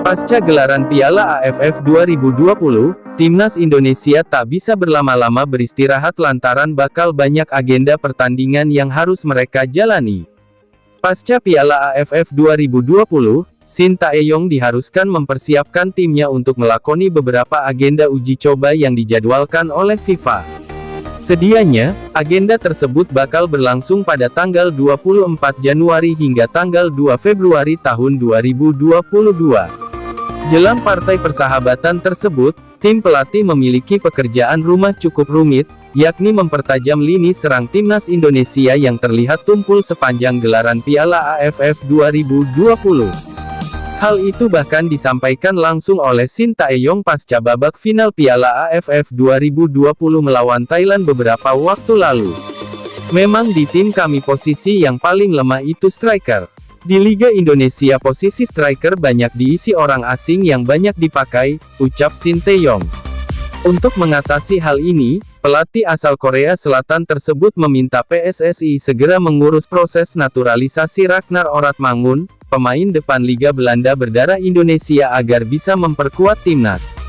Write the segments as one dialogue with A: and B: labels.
A: Pasca gelaran Piala AFF 2020, Timnas Indonesia tak bisa berlama-lama beristirahat lantaran bakal banyak agenda pertandingan yang harus mereka jalani. Pasca Piala AFF 2020, Shin Tae-yong diharuskan mempersiapkan timnya untuk melakoni beberapa agenda uji coba yang dijadwalkan oleh FIFA. Sedianya, agenda tersebut bakal berlangsung pada tanggal 24 Januari hingga tanggal 2 Februari tahun 2022. Jelang partai persahabatan tersebut, tim pelatih memiliki pekerjaan rumah cukup rumit, yakni mempertajam lini serang Timnas Indonesia yang terlihat tumpul sepanjang gelaran Piala AFF 2020. Hal itu bahkan disampaikan langsung oleh Shin Tae-yong pasca babak final Piala AFF 2020 melawan Thailand beberapa waktu lalu. Memang di tim kami posisi yang paling lemah itu striker. Di Liga Indonesia posisi striker banyak diisi orang asing yang banyak dipakai, ucap Shin Tae-yong. Untuk mengatasi hal ini, pelatih asal Korea Selatan tersebut meminta PSSI segera mengurus proses naturalisasi Ragnar Oratmangun, pemain depan Liga Belanda berdarah Indonesia agar bisa memperkuat timnas.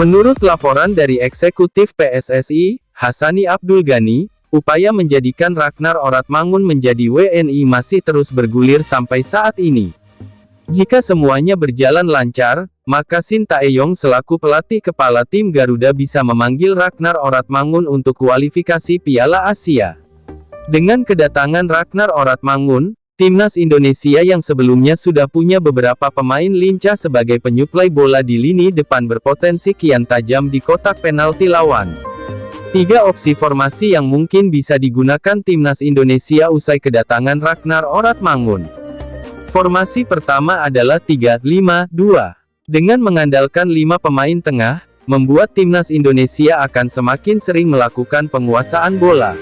A: Menurut laporan dari eksekutif PSSI, Hassani Abdul Ghani, upaya menjadikan Ragnar Oratmangun menjadi WNI masih terus bergulir sampai saat ini. Jika semuanya berjalan lancar, maka Shin Tae-yong selaku pelatih kepala tim Garuda bisa memanggil Ragnar Oratmangun untuk kualifikasi Piala Asia. Dengan kedatangan Ragnar Oratmangun, Timnas Indonesia yang sebelumnya sudah punya beberapa pemain lincah sebagai penyuplai bola di lini depan berpotensi kian tajam di kotak penalti lawan. 3 opsi formasi yang mungkin bisa digunakan Timnas Indonesia usai kedatangan Ragnar Oratmangun. Formasi pertama adalah 3-5-2. Dengan mengandalkan 5 pemain tengah, membuat Timnas Indonesia akan semakin sering melakukan penguasaan bola.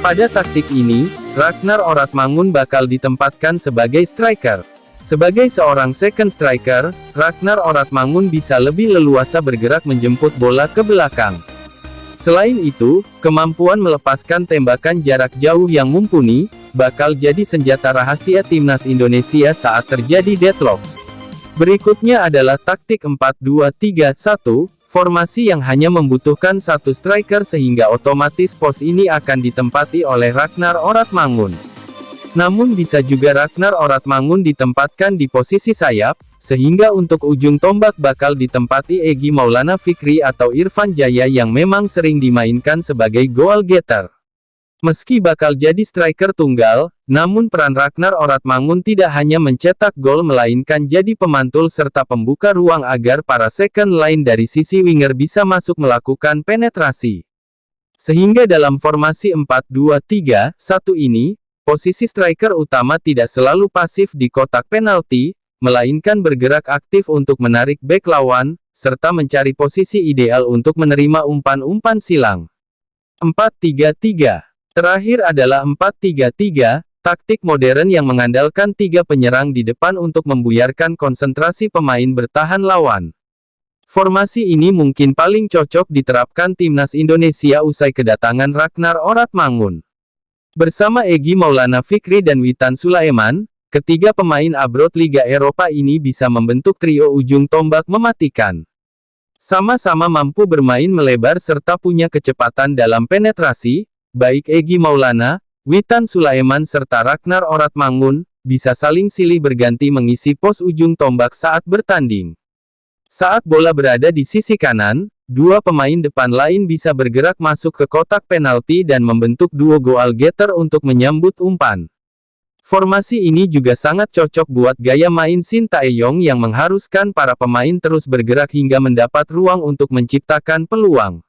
A: Pada taktik ini, Ragnar Oratmangun bakal ditempatkan sebagai striker. Sebagai seorang second striker, Ragnar Oratmangun bisa lebih leluasa bergerak menjemput bola ke belakang. Selain itu, kemampuan melepaskan tembakan jarak jauh yang mumpuni, bakal jadi senjata rahasia Timnas Indonesia saat terjadi deadlock. Berikutnya adalah taktik 4-2-3-1, formasi yang hanya membutuhkan satu striker sehingga otomatis pos ini akan ditempati oleh Ragnar Oratmangun. Namun bisa juga Ragnar Oratmangun ditempatkan di posisi sayap, sehingga untuk ujung tombak bakal ditempati Egy Maulana Fikri atau Irfan Jaya yang memang sering dimainkan sebagai goal getter. Meski bakal jadi striker tunggal, namun peran Ragnar Oratmangun tidak hanya mencetak gol melainkan jadi pemantul serta pembuka ruang agar para second line dari sisi winger bisa masuk melakukan penetrasi. Sehingga dalam formasi 4-2-3-1 ini, posisi striker utama tidak selalu pasif di kotak penalti, melainkan bergerak aktif untuk menarik bek lawan, serta mencari posisi ideal untuk menerima umpan-umpan silang. 4-3-3. Terakhir adalah 4-3-3, taktik modern yang mengandalkan 3 penyerang di depan untuk membuyarkan konsentrasi pemain bertahan lawan. Formasi ini mungkin paling cocok diterapkan Timnas Indonesia usai kedatangan Ragnar Oratmangun. Bersama Egy Maulana Fikri dan Witan Sulaiman, ketiga pemain abroad Liga Eropa ini bisa membentuk trio ujung tombak mematikan. Sama-sama mampu bermain melebar serta punya kecepatan dalam penetrasi, baik Egy Maulana, Witan Sulaiman serta Ragnar Oratmangun, bisa saling silih berganti mengisi pos ujung tombak saat bertanding. Saat bola berada di sisi kanan, 2 pemain depan lain bisa bergerak masuk ke kotak penalti dan membentuk duo goal getter untuk menyambut umpan. Formasi ini juga sangat cocok buat gaya main Shin Tae-yong yang mengharuskan para pemain terus bergerak hingga mendapat ruang untuk menciptakan peluang.